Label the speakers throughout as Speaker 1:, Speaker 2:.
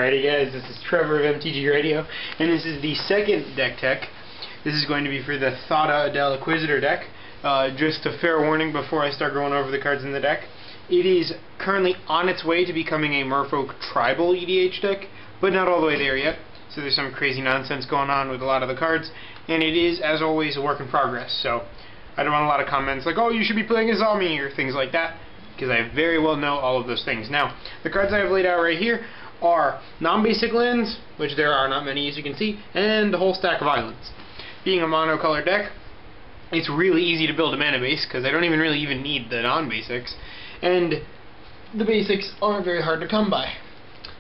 Speaker 1: Alrighty guys, this is Trevor of MTG Radio, and this is the second deck tech. This is going to be for the Thada Adel Inquisitor deck. Just a fair warning before I start going over the cards in the deck. It is currently on its way to becoming a Merfolk Tribal EDH deck, but not all the way there yet. So there's some crazy nonsense going on with a lot of the cards, and it is, as always, a work in progress. So I don't want a lot of comments like, oh, you should be playing as Zami, or things like that, because I very well know all of those things. Now, the cards I have laid out right here are non-basic lands, which there are not many as you can see, and the whole stack of islands. Being a mono-color deck, it's really easy to build a mana base, because I don't even really need the non-basics, and the basics aren't very hard to come by.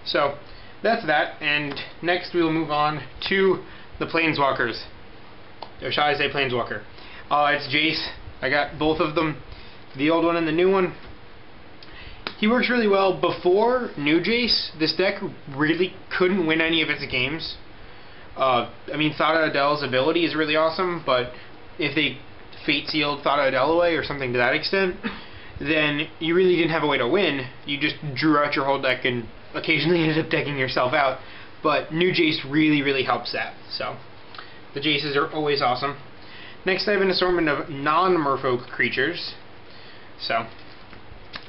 Speaker 1: So, that's that, and next we will move on to the Planeswalkers. Or shall I say Planeswalker. It's Jace. I got both of them, the old one and the new one. He works really well. Before New Jace, this deck really couldn't win any of its games. I mean, Thada Adel's ability is really awesome, but if they Fate Sealed Thada Adel away or something to that extent, then you really didn't have a way to win. You just drew out your whole deck and occasionally ended up decking yourself out. But New Jace really helps that. So, the Jaces are always awesome. Next, I have an assortment of non-Merfolk creatures. So,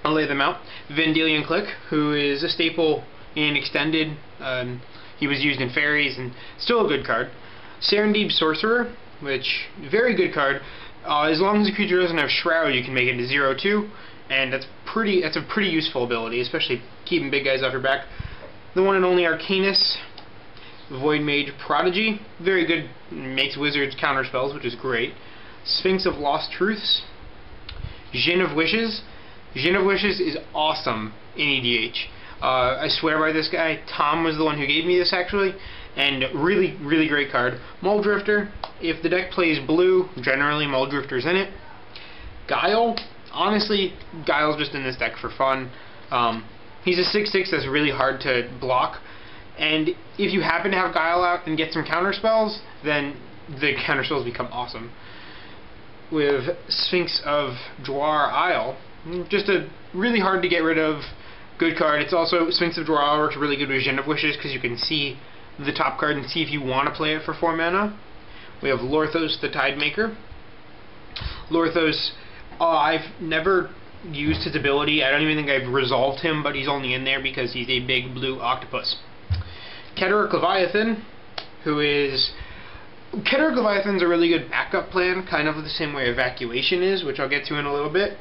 Speaker 1: I'll lay them out. Vendilion Click, who is a staple in Extended. He was used in Fairies, and still a good card. Serendib Sorcerer, which, very good card. As long as the creature doesn't have Shroud, you can make it into 0/2, and that's a pretty useful ability, especially keeping big guys off your back. The one and only Arcanus, Void Mage Prodigy, very good, makes wizards counter spells, which is great. Sphinx of Lost Truths, Djinn of Wishes. Djinn of Wishes is awesome in EDH. I swear by this guy. Tom was the one who gave me this, actually, and really great card. Muldrifter, if the deck plays blue, generally Muldrifter's in it. Guile, honestly, Guile's just in this deck for fun. He's a 6/6 that's really hard to block, and if you happen to have Guile out and get some counter spells, then the counter spells become awesome. With Sphinx of Dwar Isle, just a really hard to get rid of good card. It's also, Sphinx of Dwar Isle works really good with Djinn of Wishes because you can see the top card and see if you want to play it for 4 mana. We have Lorthos the Tidemaker. Lorthos, I've never used his ability. I don't even think I've resolved him, but he's only in there because he's a big blue octopus. Keterak Leviathan, who is... Keterak Leviathan's a really good backup plan, kind of the same way Evacuation is, which I'll get to in a little bit.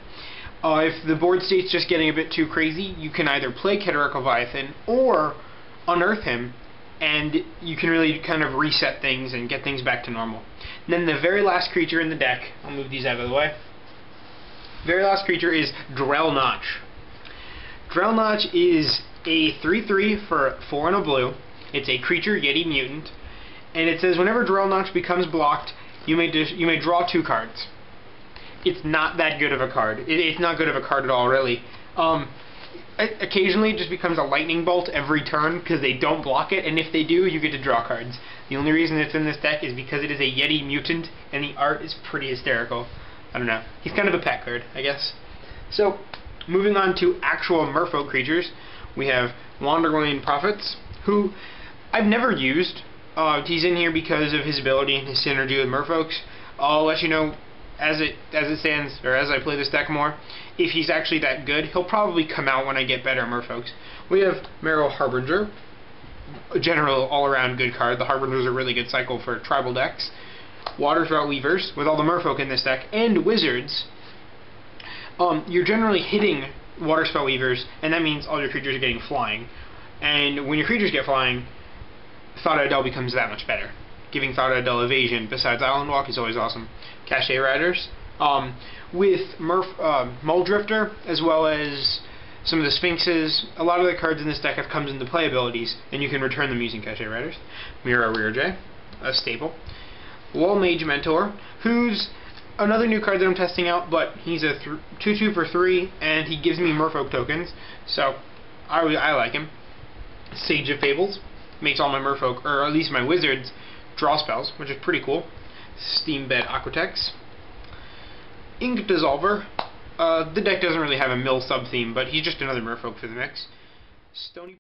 Speaker 1: If the board state's just getting a bit too crazy, you can either play Keterak Leviathan or unearth him, and you can really kind of reset things and get things back to normal. And then the very last creature in the deck, I'll move these out of the way. Very last creature is Drellnotch. Drellnotch is a 3/3 for 4 and a blue. It's a creature Yeti mutant, and it says whenever Drellnotch becomes blocked, you may draw 2 cards. It's not that good of a card. It's not good of a card at all, really. Occasionally it just becomes a lightning bolt every turn because they don't block it, and if they do, you get to draw cards. The only reason it's in this deck is because it is a Yeti mutant, and the art is pretty hysterical. I don't know. He's kind of a pet card, I guess. So, moving on to actual Merfolk creatures, we have Wanderlane Prophets, who I've never used. He's in here because of his ability and his synergy with Merfolks. I'll let you know as it stands, or as I play this deck more, if he's actually that good. He'll probably come out when I get better Merfolks. We have Merrow Harbinger, a general all-around good card. The Harbinger's a really good cycle for tribal decks. Waterspout Weavers, with all the Merfolk in this deck, and Wizards. You're generally hitting Waterspout Weavers, and that means all your creatures are getting flying. And when your creatures get flying, Thada Adel becomes that much better. Giving Thada Adel evasion besides Island Walk is always awesome. Cache Riders, with Muldrifter, as well as some of the Sphinxes. A lot of the cards in this deck have comes into play abilities, and you can return them using Cache Riders. Mira Rearjay, a staple. Wall Mage Mentor, who's another new card that I'm testing out, but he's a 2/2 for 3, and he gives me Merfolk tokens, so I like him. Sage of Fables, makes all my Merfolk, or at least my Wizards, draw spells, which is pretty cool. Steambed Aquatex. Ink Dissolver. The deck doesn't really have a mill sub-theme, but he's just another Merfolk for the mix. Stony